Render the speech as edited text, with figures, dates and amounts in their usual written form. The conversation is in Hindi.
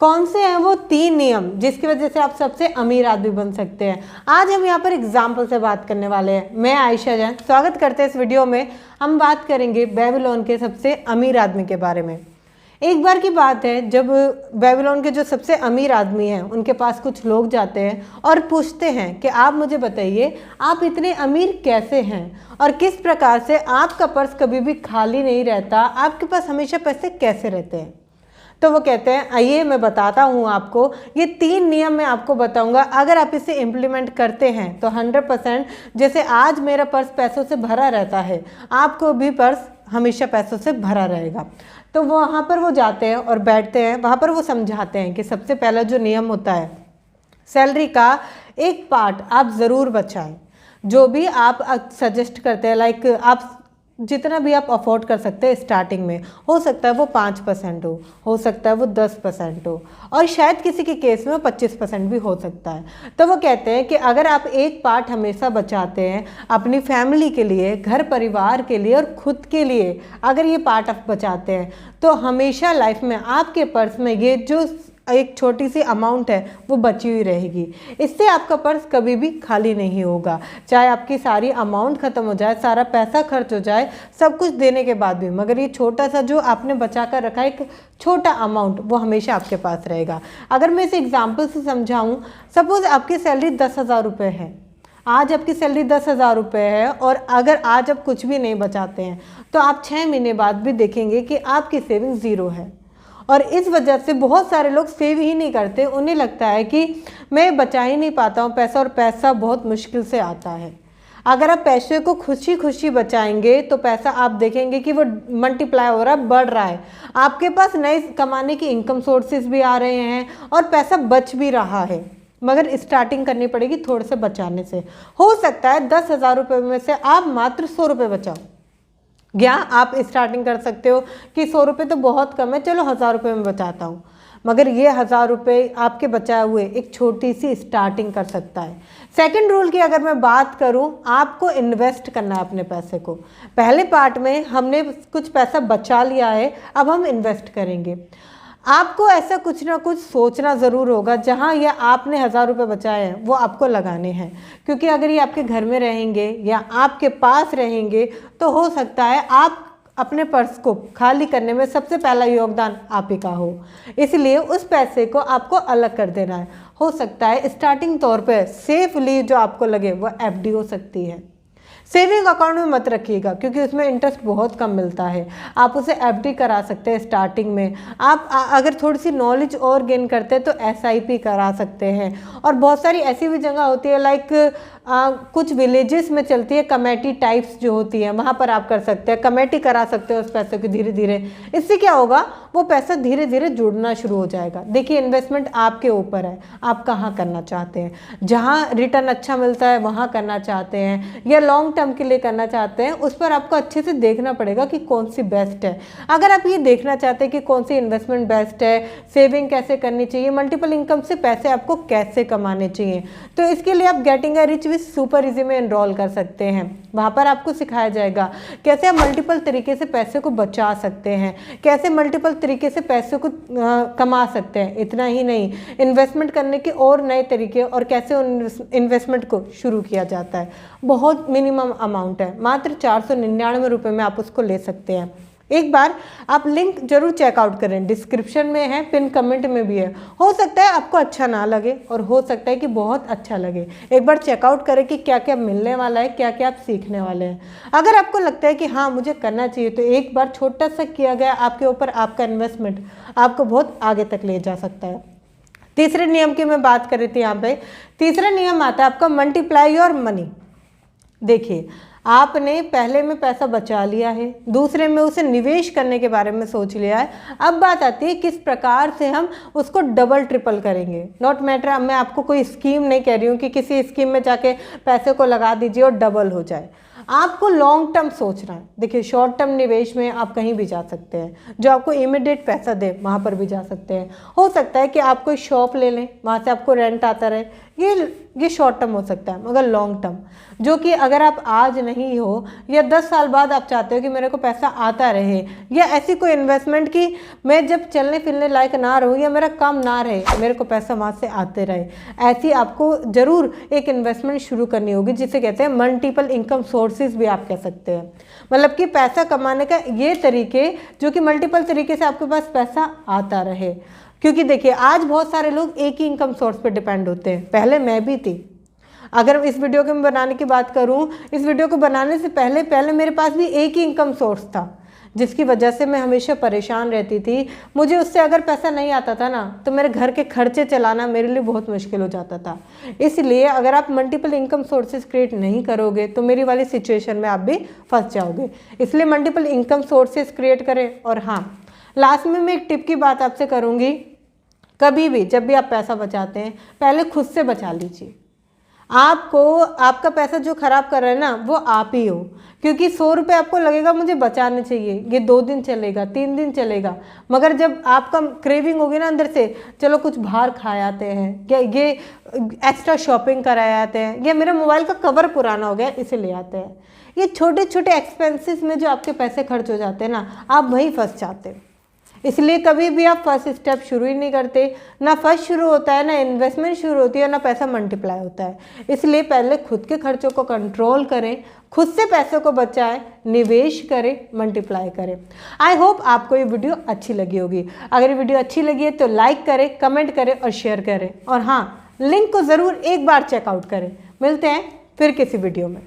कौन से हैं वो 3 नियम जिसकी वजह से आप सबसे अमीर आदमी बन सकते हैं। आज हम यहाँ पर एग्जाम्पल से बात करने वाले हैं। मैं आयशा जैन स्वागत करते हैं इस वीडियो में। हम बात करेंगे बेबीलोन के सबसे अमीर आदमी के बारे में। एक बार की बात है जब बेबीलोन के जो सबसे अमीर आदमी हैं उनके पास कुछ लोग जाते हैं और पूछते हैं कि आप मुझे बताइए आप इतने अमीर कैसे हैं और किस प्रकार से आपका पर्स कभी भी खाली नहीं रहता, आपके पास हमेशा पैसे कैसे रहते हैं। तो वो कहते हैं आइए मैं बताता हूँ आपको, ये 3 नियम मैं आपको बताऊंगा। अगर आप इसे इम्प्लीमेंट करते हैं तो 100% जैसे आज मेरा पर्स पैसों से भरा रहता है, आपको भी पर्स हमेशा पैसों से भरा रहेगा। तो वहाँ पर वो जाते हैं और बैठते हैं, वहाँ पर वो समझाते हैं कि सबसे पहला जो नियम होता है, सैलरी का एक पार्ट आप ज़रूर बचाएं। जो भी आप सजेस्ट करते हैं, लाइक आप जितना भी आप अफोर्ड कर सकते हैं स्टार्टिंग में, हो सकता है वो 5% हो सकता है वो 10% हो, और शायद किसी के केस में 25% भी हो सकता है। तो वो कहते हैं कि अगर आप एक पार्ट हमेशा बचाते हैं अपनी फैमिली के लिए, घर परिवार के लिए और खुद के लिए, अगर ये पार्ट आप बचाते हैं तो हमेशा लाइफ में आपके पर्स में ये जो एक छोटी सी अमाउंट है वो बची हुई रहेगी। इससे आपका पर्स कभी भी खाली नहीं होगा। चाहे आपकी सारी अमाउंट ख़त्म हो जाए, सारा पैसा खर्च हो जाए, सब कुछ देने के बाद भी, मगर ये छोटा सा जो आपने बचा कर रखा है एक छोटा अमाउंट, वो हमेशा आपके पास रहेगा। अगर मैं इसे एग्जाम्पल से समझाऊँ, सपोज़ आपकी सैलरी 10,000 रुपये है। आज आपकी सैलरी 10,000 रुपये है और अगर आज आप कुछ भी नहीं बचाते हैं तो आप 6 महीने बाद भी देखेंगे कि आपकी सेविंग ज़ीरो है। और इस वजह से बहुत सारे लोग सेव ही नहीं करते। उन्हें लगता है कि मैं बचा ही नहीं पाता हूँ पैसा, और पैसा बहुत मुश्किल से आता है। अगर आप पैसे को खुशी खुशी बचाएंगे तो पैसा आप देखेंगे कि वो मल्टीप्लाई हो रहा है, बढ़ रहा है। आपके पास नए कमाने की इनकम सोर्सेज भी आ रहे हैं और पैसा बच भी रहा है, मगर स्टार्टिंग करनी पड़ेगी थोड़े से बचाने से। हो सकता है 10,000 रुपये में से आप मात्र 100 रुपये बचाओ, या आप स्टार्टिंग कर सकते हो कि 100 रुपये तो बहुत कम है, चलो 1,000 रुपये में बचाता हूँ। मगर ये 1,000 रुपये आपके बचाए हुए एक छोटी सी स्टार्टिंग कर सकता है। सेकंड रूल की अगर मैं बात करूँ, आपको इन्वेस्ट करना है अपने पैसे को। पहले पार्ट में हमने कुछ पैसा बचा लिया है, अब हम इन्वेस्ट करेंगे। आपको ऐसा कुछ ना कुछ सोचना ज़रूर होगा जहाँ ये आपने 1,000 रुपये बचाए हैं वो आपको लगाने हैं, क्योंकि अगर ये आपके घर में रहेंगे या आपके पास रहेंगे तो हो सकता है आप अपने पर्स को खाली करने में सबसे पहला योगदान आप ही का हो। इसलिए उस पैसे को आपको अलग कर देना है। हो सकता है स्टार्टिंग तौर पे सेफली जो आपको लगे वो एफडी हो सकती है। सेविंग अकाउंट में मत रखिएगा क्योंकि उसमें इंटरेस्ट बहुत कम मिलता है। आप उसे एफडी करा सकते हैं स्टार्टिंग में। आप अगर थोड़ी सी नॉलेज और गेन करते हैं तो एसआईपी करा सकते हैं। और बहुत सारी ऐसी भी जगह होती है, लाइक कुछ विलेजेस में चलती है कमेटी टाइप्स जो होती है, वहाँ पर आप कर सकते हैं, कमेटी करा सकते हैं उस पैसे को धीरे धीरे। इससे क्या होगा, वो पैसा धीरे धीरे जुड़ना शुरू हो जाएगा। देखिए इन्वेस्टमेंट आपके ऊपर है, आप कहाँ करना चाहते हैं। जहाँ रिटर्न अच्छा मिलता है वहाँ करना चाहते हैं या लॉन्ग टर्म के लिए करना चाहते हैं, उस पर आपको अच्छे से देखना पड़ेगा कि कौन सी बेस्ट है। अगर आप ये देखना चाहते हैं कि कौन सी इन्वेस्टमेंट बेस्ट है, सेविंग कैसे करनी चाहिए, मल्टीपल इनकम से पैसे आपको कैसे कमाने चाहिए, तो इसके लिए आप getting a rich with super easy में एनरोल कर सकते हैं। वहाँ पर आपको सिखाया जाएगा कैसे आप मल्टीपल तरीके से पैसे को बचा सकते हैं, कैसे मल्टीपल तरीके से पैसे को कमा सकते हैं। इतना ही नहीं, इन्वेस्टमेंट करने के और नए तरीके और कैसे उन इन्वेस्टमेंट को शुरू किया जाता है। बहुत मिनिमम अमाउंट है, मात्र 499 रुपये में आप उसको ले सकते हैं। एक बार आप लिंक जरूर चेकआउट करें, डिस्क्रिप्शन में है, पिन कमेंट में भी है। हो सकता है आपको अच्छा ना लगे और हो सकता है कि बहुत अच्छा लगे। एक बार चेकआउट करें कि क्या क्या मिलने वाला है, क्या क्या आप सीखने वाले हैं। अगर आपको लगता है कि हाँ मुझे करना चाहिए, तो एक बार छोटा सा किया गया आपके ऊपर आपका इन्वेस्टमेंट आपको बहुत आगे तक ले जा सकता है। तीसरे नियम की मैं बात कर रही थी यहाँ पे। तीसरा नियम आता है आपका मल्टीप्लाई योर मनी। देखिए आपने पहले में पैसा बचा लिया है, दूसरे में उसे निवेश करने के बारे में सोच लिया है। अब बात आती है किस प्रकार से हम उसको डबल ट्रिपल करेंगे। नॉट मैटर, मैं आपको कोई स्कीम नहीं कह रही हूँ कि किसी स्कीम में जाके पैसे को लगा दीजिए और डबल हो जाए। आपको लॉन्ग टर्म सोचना है। देखिए शॉर्ट टर्म निवेश में आप कहीं भी जा सकते हैं, जो आपको इमीडिएट पैसा दे वहाँ पर भी जा सकते हैं। हो सकता है कि आप कोई शॉप ले लें, वहाँ से आपको रेंट आता रहे, ये शॉर्ट टर्म हो सकता है, मगर लॉन्ग टर्म जो कि अगर आप आज नहीं हो या 10 साल बाद आप चाहते हो कि मेरे को पैसा आता रहे, या ऐसी कोई इन्वेस्टमेंट कि मैं जब चलने फिरने लायक ना रहूँ या मेरा काम ना रहे, मेरे को पैसा वहाँ से आते रहे, ऐसी आपको ज़रूर एक इन्वेस्टमेंट शुरू करनी होगी, जिसे कहते हैं मल्टीपल इनकम सोर्सेज भी आप कह सकते हैं। मतलब कि पैसा कमाने का ये तरीके जो कि मल्टीपल तरीके से आपके पास पैसा आता रहे। क्योंकि देखिए आज बहुत सारे लोग एक ही इनकम सोर्स पे डिपेंड होते हैं, पहले मैं भी थी। अगर इस वीडियो के मैं बनाने की बात करूं, इस वीडियो को बनाने से पहले मेरे पास भी एक ही इनकम सोर्स था, जिसकी वजह से मैं हमेशा परेशान रहती थी। मुझे उससे अगर पैसा नहीं आता था ना तो मेरे घर के खर्चे चलाना मेरे लिए बहुत मुश्किल हो जाता था। इसलिए अगर आप मल्टीपल इनकम सोर्सेज क्रिएट नहीं करोगे तो मेरी वाली सिचुएशन में आप भी फंस जाओगे। इसलिए मल्टीपल इनकम सोर्सेज क्रिएट करें। और हाँ, लास्ट में मैं एक टिप की बात आपसे करूँगी, कभी भी जब भी आप पैसा बचाते हैं पहले खुद से बचा लीजिए। आपका पैसा जो खराब कर रहा है ना वो आप ही हो, क्योंकि 100 रुपये आपको लगेगा मुझे बचाने चाहिए, ये 2 दिन चलेगा, 3 दिन चलेगा, मगर जब आपका क्रेविंग होगी ना अंदर से, चलो कुछ बाहर खा आते हैं, या ये एक्स्ट्रा शॉपिंग कराए आते हैं, या मेरा मोबाइल का कवर पुराना हो गया इसे ले आते हैं, ये छोटे छोटे एक्सपेंसेस में जो आपके पैसे खर्च हो जाते हैं ना, आप वहीं फंस जाते हैं। इसलिए कभी भी आप फर्स्ट स्टेप शुरू ही नहीं करते, ना फर्स्ट शुरू होता है, ना इन्वेस्टमेंट शुरू होती है, ना पैसा मल्टीप्लाई होता है। इसलिए पहले खुद के खर्चों को कंट्रोल करें, खुद से पैसों को बचाएं, निवेश करें, मल्टीप्लाई करें। आई होप आपको ये वीडियो अच्छी लगी होगी। अगर ये वीडियो अच्छी लगी है तो लाइक करें, कमेंट करें और शेयर करें। और हाँ, लिंक को ज़रूर एक बार चेकआउट करें। मिलते हैं फिर किसी वीडियो में।